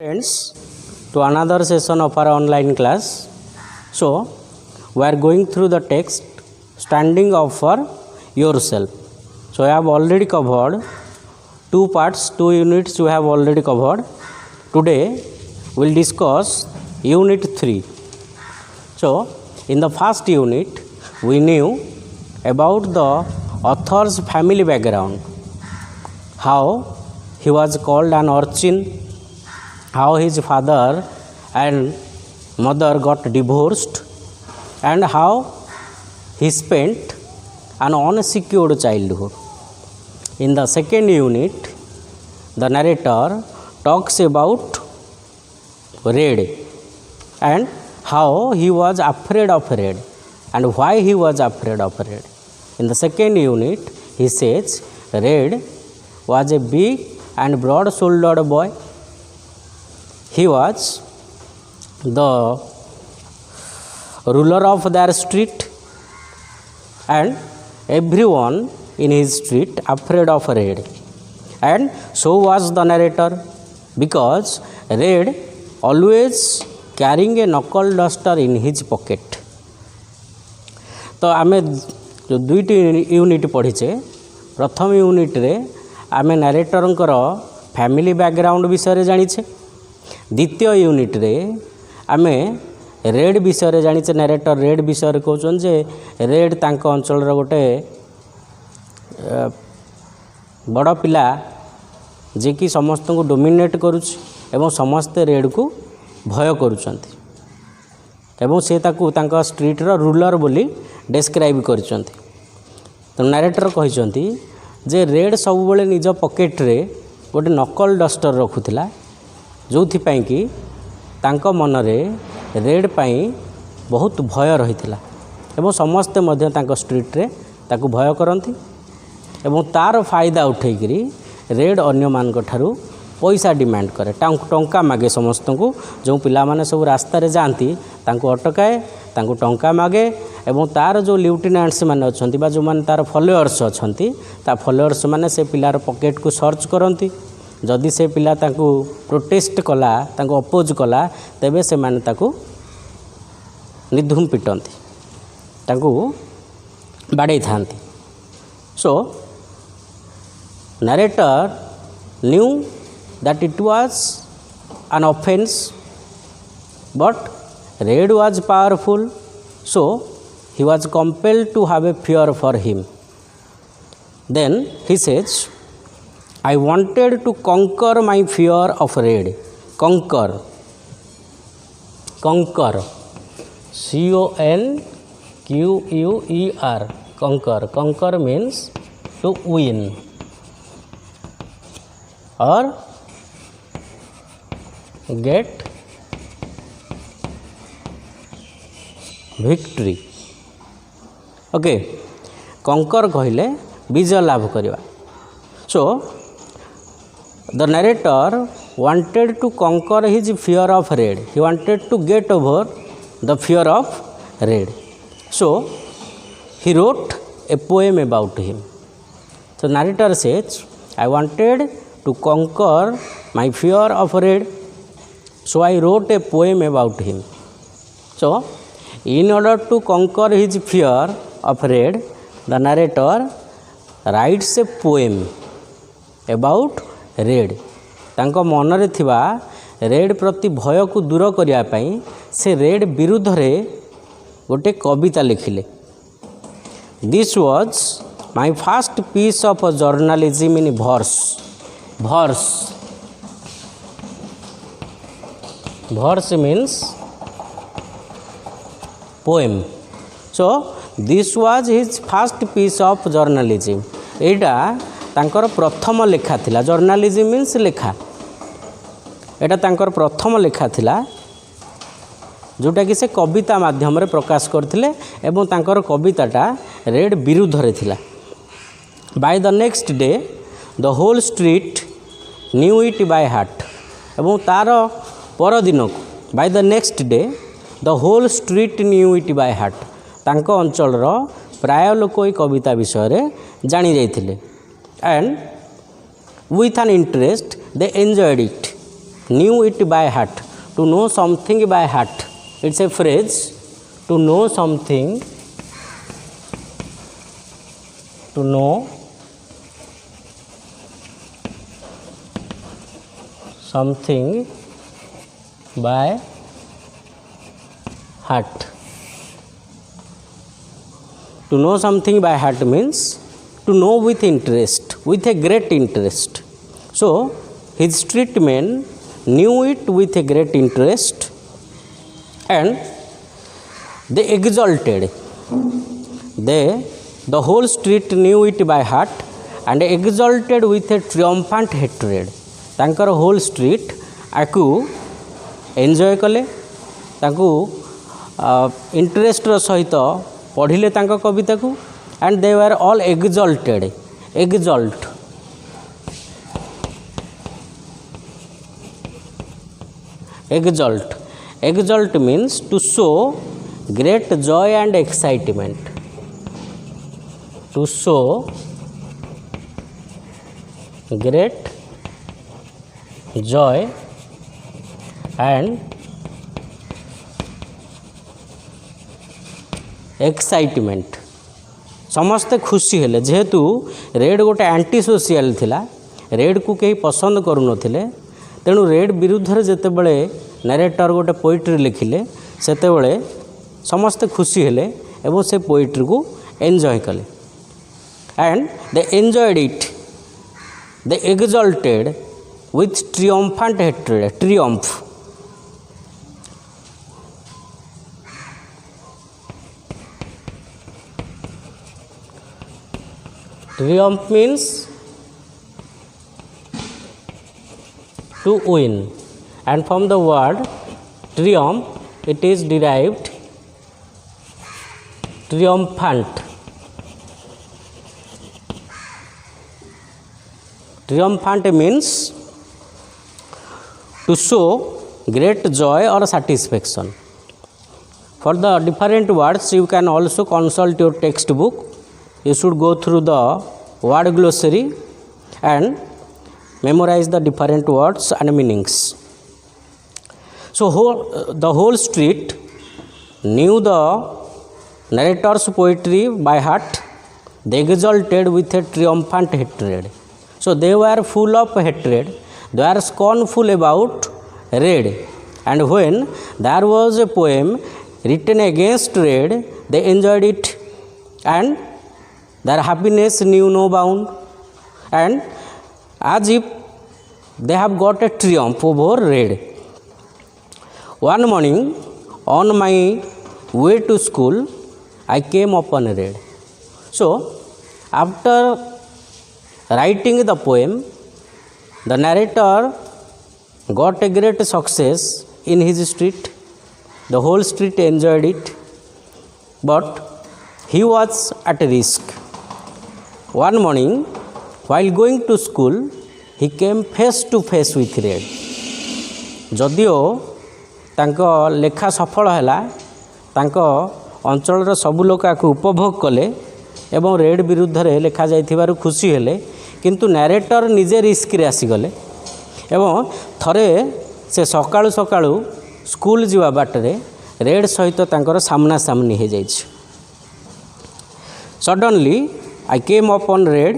Friends, to another session of our online class. So we are going through the text standing up for yourself. So I have already covered two parts, two units we have already covered. Today we will discuss unit 3. So in the first unit we knew about the author's family background, how he was called an urchin, how his father and mother got divorced, and how he spent an unsecured childhood. In the second unit, the narrator talks about Red and how he was afraid of Red and why he was afraid of Red. In the second unit, he says Red was a big and broad-shouldered boy. He was the ruler of their street, and everyone in his street afraid of Red. And so was the narrator, because Red always carrying a knuckle duster in his pocket. तो आमे जो दुईटी unit पढ़ीचे, प्रथम unit रे आमे नरेटरंकर family background विषय जानीचे, द्वितीय unit रे आमे रेड विषय जानीचे। नरेटर रेड विषय कहउछन जे रेड तांको अंचल रो गोटे बड़ पिला जे कि समस्त को डोमिनेट करूछ एवं समस्त रेड को भय करूछंती एवं से ताकू तांको स्ट्रीट रो रूलर बोली डिस्क्राइब करिसंती। तो नरेटर कहिसंती जे रेड सब बेले निज पॉकेट रे गोटे नकल डस्टर रखुथिला, जोथिपाई कि तांको मनरे रेड पाई बहुत भय रहिथिला एवं समस्ते मध्य तांको स्ट्रीट रे ताकू भय करंती एवं तार फायदा उठेकरी रेड अन्य मान ठारू पैसा डिमांड करे, टंका मागे। समस्त को जो पिला माने सब रास्ता रे जानती तांको अटकाए, तांको टंका मागे एवं तार जो लिeutenants माने अछंती बा जो माने तार फॉलोअर्स अछंती ता फॉलोअर्स माने से पिलार पॉकेट को सर्च करंती। जदि से पिला ताकू प्रोटेस्ट कला, ताकू अपोज कला, तेबे से माने ताकू निधुम पिटंती, ताकू बाड़े थांती। सो narrator knew that it was an offense, but Red was powerful, so he was compelled to have a fear for him. Then he says, I wanted to conquer my fear of Red. Conquer, C-O-N-Q-U-E-R, conquer. Conquer means to win or get victory. Okay, conquer कहले विजय लाभ करिवा. So the narrator wanted to conquer his fear of Red. He wanted to get over the fear of Red. So he wrote a poem about him. So narrator says, I wanted to conquer my fear of Red, so I wrote a poem about him. So in order to conquer his fear of Red, the narrator writes a poem about Red. तांको मनरे थिबा red प्रति भय को दूर करिया पई से red विरुद्ध रे गोटे कविता लिखिले. This was my first piece of journalism in verse. Verse means poem. So this was his first piece of journalism. एटा तांकर प्रथम लेखा थिला. जर्नालिज्म मीन्स लेखा. एटा तांकर प्रथम लेखा थिला जोटा कि से कविता माध्यम रे प्रकाश करथिले एवं तांकर कविताटा रेड विरुद्ध रे थिला. By the next day the whole street knew it by heart. एवं तार पर दिन को by the next day the whole street knew it by heart. तांको अंचल रो प्राय लोक ई कविता विषय रे जानि जाइथिले and with an interest they enjoyed it. knew it by heart. To know something by heart, it's a phrase. To know something, to know something by heart. To know something by heart means to know with interest, with a great interest. So his street men knew it with a great interest, and they exalted. The whole street knew it by heart and exalted with a triumphant hatred. तांकर whole street आकु enjoy कले, ताकू इंटरेस्टर सहित पढ़िले तांका कविता को, and they were all exalted. Exalt means to show great joy and excitement. To show great joy and excitement. समस्ते खुशी हेले जेहेतु रेड गोटे एंटी सोशियल थिला, रेड को कहीं पसंद करू नथिले, तेणु रेड विरुद्ध रे जेतेबेले नरेटर गोटे पोएट्री लिखिले सेतेबेले समस्ते खुशी हेले एवं से पोएट्री को एंजॉय कले, and they enjoyed it. They exalted with triumphant hatred. Triumph. Triumph means to win, and from the word triumph it is derived triumphant. Triumphant means to show great joy or satisfaction. For the different words you can also consult your textbook. You should go through the word glossary and memorize the different words and meanings. So the whole street knew the narrator's poetry by heart. They exulted with a triumphant hatred. So they were full of hatred. They are scornful about Red, and when there was a poem written against Red, they enjoyed it, and their happiness knew no bound, and as if they have got a triumph over Red. One morning, on my way to school, I came upon Red. So, after writing the poem, the narrator got a great success in his street. The whole street enjoyed it, but he was at risk. One morning, while going to school, he came face to face with Red. जदियो तांको लेखा सफल हैला, तांको अंचलर सबु लोक आकु उपभोग कले एवं रेड विरुद्ध रे लेखा जाइथिबारु खुशी हेले, किंतु नरेटर निजे रिस्क रे आसीगले एवं थरे से सकाळु सकाळु स्कूल जीवा बाटरे रेड सहित तांकर सामना सामनी हो जाइछ. Suddenly I came upon red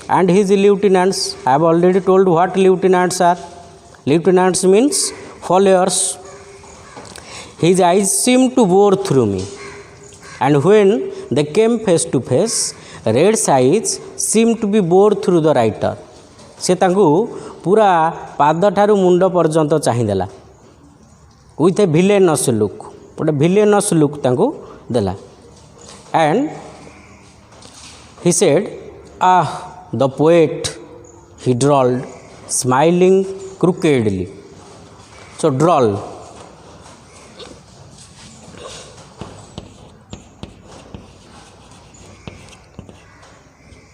and his lieutenants. I have already told what lieutenants are. Lieutenants means followers. His eyes seemed to bore through me, and when they came face to face, Red's eyes seemed to be bored through the writer. से तांकु पूरा पाद ठारू मुंड पर्यंत चाहिदेला with a villainous look. गोटे villainous look तांकु देला. And he said, "Ah, the poet," he drawled, smiling crookedly. So drawl.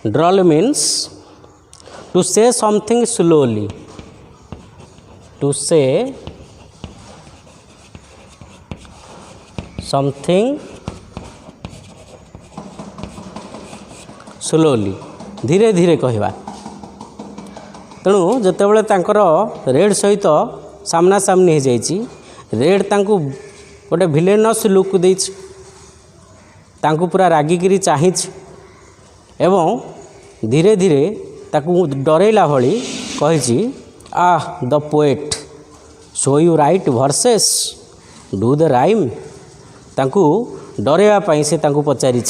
Drawl means to say something slowly. To say something slowly. धीरे धीरे कहवा. तेणु जितेबाला रेड सहित सामना सामनी हो जाइए रेड तांकु गोटे भिलेनस लुक दे पूरा रागिकी चाही एवं धीरे धीरे ताकू डरेला भली कही the poet so you right versus do the rhyme ताकू डरेवाई से ताकू पचारि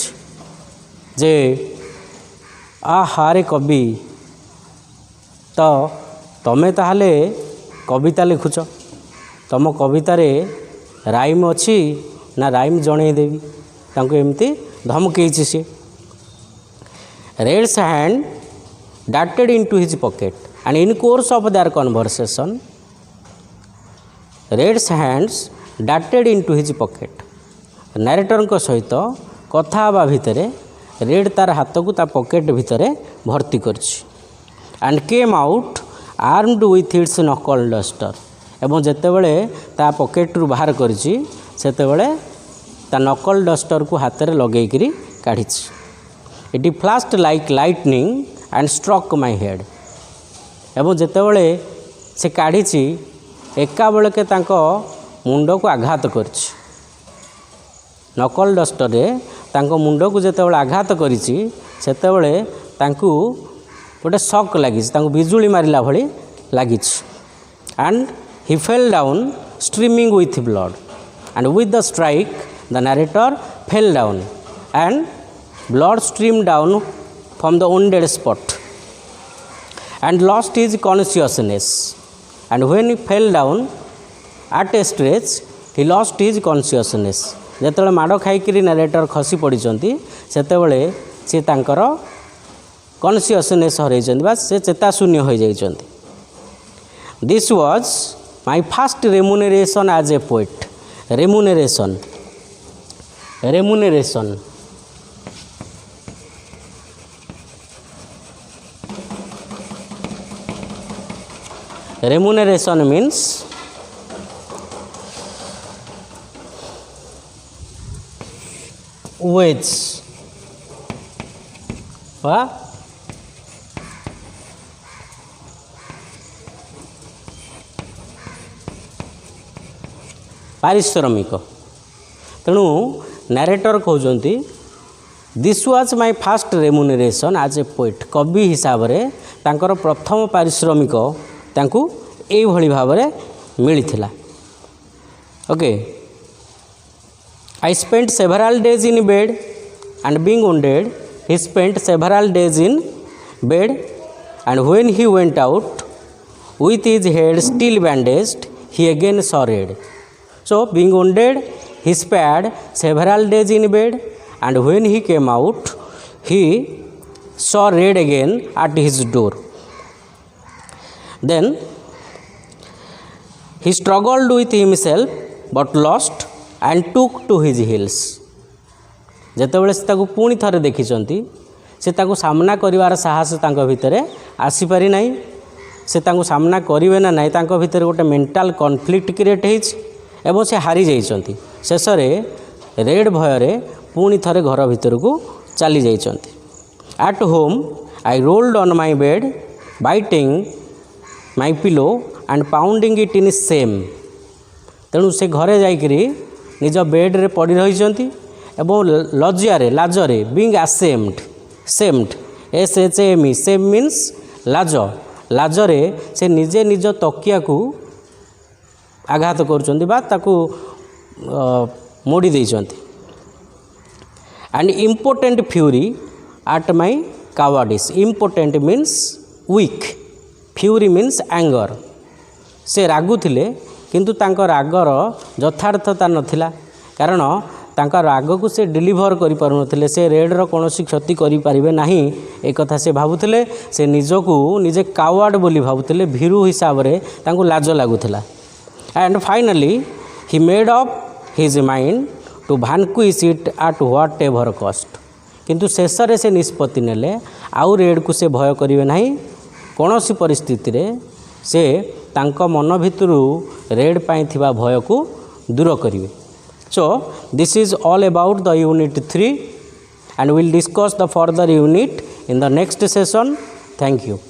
जे हारे कवि तो तमें ताहले कविता लिखुच तुम कवितार राइम अच्छी ना राइम जनईदेवी तांको एमती धमकई सी रेड्स hand darted into his pocket and in course of their conversation Red's hands darted into his pocket narrator को सहित कथा हवा भितर रेड तार हाथ को ता पॉकेट भितर भर्ती करछि and came out armed with its knuckle duster एवं जेतेबेले ता पॉकेट रु बाहर करछि सेतेबेले ता नकल डस्टर को हाथ रे लगेइकरी काढिछि it flashed like lightning and struck my head एवं जेतेबेले से काढ़ी एका बेलके तांको मुंड को आघात करछि नकल डस्टर रे तांको मुंड को जेतेबेले आघात करिछि सेतेबेले तांको गोटे शॉक लागिछि तांको बिजुली मारिला भली लागिछि and he fell down streaming with blood and with the strike the narrator fell down and blood streamed down from the wounded spot and lost his consciousness and when he fell down at a stretch he lost his consciousness जेतेबेले माड़ खाइकरी narrator खसी पड़िचंती सेतेबेले से तांकर consciousness हरैचंती बा से चेता शून्य हो जाइचंती this was my first remuneration as a poet remuneration Remuneration means wage पारिश्रमिक तेणु नरेटर कहते this was my first remuneration as a poet कवि हिसाब से तांकर प्रथम पारिश्रमिक तांकु एई भली भाव में मिलिथिला okay I spent several days in bed and being wounded he spent several days in bed and when he went out with his head still bandaged he again saw red so being wounded he spent several days in bed and when he came out he saw red again at his door. Then he struggled with himself but lost and took to his heels. ଯେତେବେଳେ ସେ ତାକୁ ପୁଣି ଥରେ ଦେଖିଛନ୍ତି ସେ ତାକୁ ସାମ୍ନା କରିବାର ସାହସ ତାଙ୍କ ଭିତରେ ଆସିପାରି ନାହିଁ ସେ ତାଙ୍କୁ ସାମ୍ନା କରିବେ ନା ନାହିଁ ତାଙ୍କ ଭିତରେ ଗୋଟେ ମେଣ୍ଟାଲ କନଫ୍ଲିକ୍ଟ କ୍ରିଏଟ୍ ହେଇଛି ଏବଂ ସେ ହାରି ଯାଇଛନ୍ତି ଶେଷରେ ରେଡ୍ ଭୟରେ ପୁଣି ଥରେ ଘର ଭିତରକୁ ଚାଲି ଯାଇଛନ୍ତି. At home I rolled on my bed biting my pillow and pounding it in shame. ତେଣୁ ସେ ଘରେ ଯାଇକରି ନିଜ ବେଡ଼୍ରେ ପଡ଼ି ରହିଛନ୍ତି ଏବଂ ଲଜ୍ଜାରେ ଲାଜରେ being ashamed shamed SHAME shame means ଲାଜ ଲାଜରେ ସେ ନିଜେ ନିଜ ତକିଆକୁ ଆଘାତ କରୁଛନ୍ତି ବା ତାକୁ ମୋଡ଼ି ଦେଇଛନ୍ତି. And important fury at my cowardice. Important means weak, fury means anger. ସେ ରାଗୁଥିଲେ କିନ୍ତୁ ତାଙ୍କ ରାଗର ଯଥାର୍ଥତା ନଥିଲା କାରଣ ତାଙ୍କ ରାଗକୁ ସେ ଡେଲିଭର କରିପାରୁନଥିଲେ. ସେ ରେଡ଼୍ର କୌଣସି କ୍ଷତି କରିପାରିବେ ନାହିଁ ଏକଥା ସେ ଭାବୁଥିଲେ. ସେ ନିଜକୁ ନିଜେ କାୱାର୍ଡ଼ ବୋଲି ଭାବୁଥିଲେ, ଭୀରୁ ହିସାବରେ ତାଙ୍କୁ ଲାଜ ଲାଗୁଥିଲା. And finally he made up his mind to vanquish it at whatever cost. କିନ୍ତୁ ଶେଷରେ ସେ ନିଷ୍ପତ୍ତି ନେଲେ ଆଉ ରେଡ଼୍କୁ ସେ ଭୟ କରିବେ ନାହିଁ. କୌଣସି ପରିସ୍ଥିତିରେ ସେ ତାଙ୍କ ମନ ଭିତରୁ ରେଡ଼୍ ପାଇଁ ଥିବା ଭୟକୁ ଦୂର କରିବେ. So this is all about the unit 3 and we'll discuss the further unit in the next session. Thank you.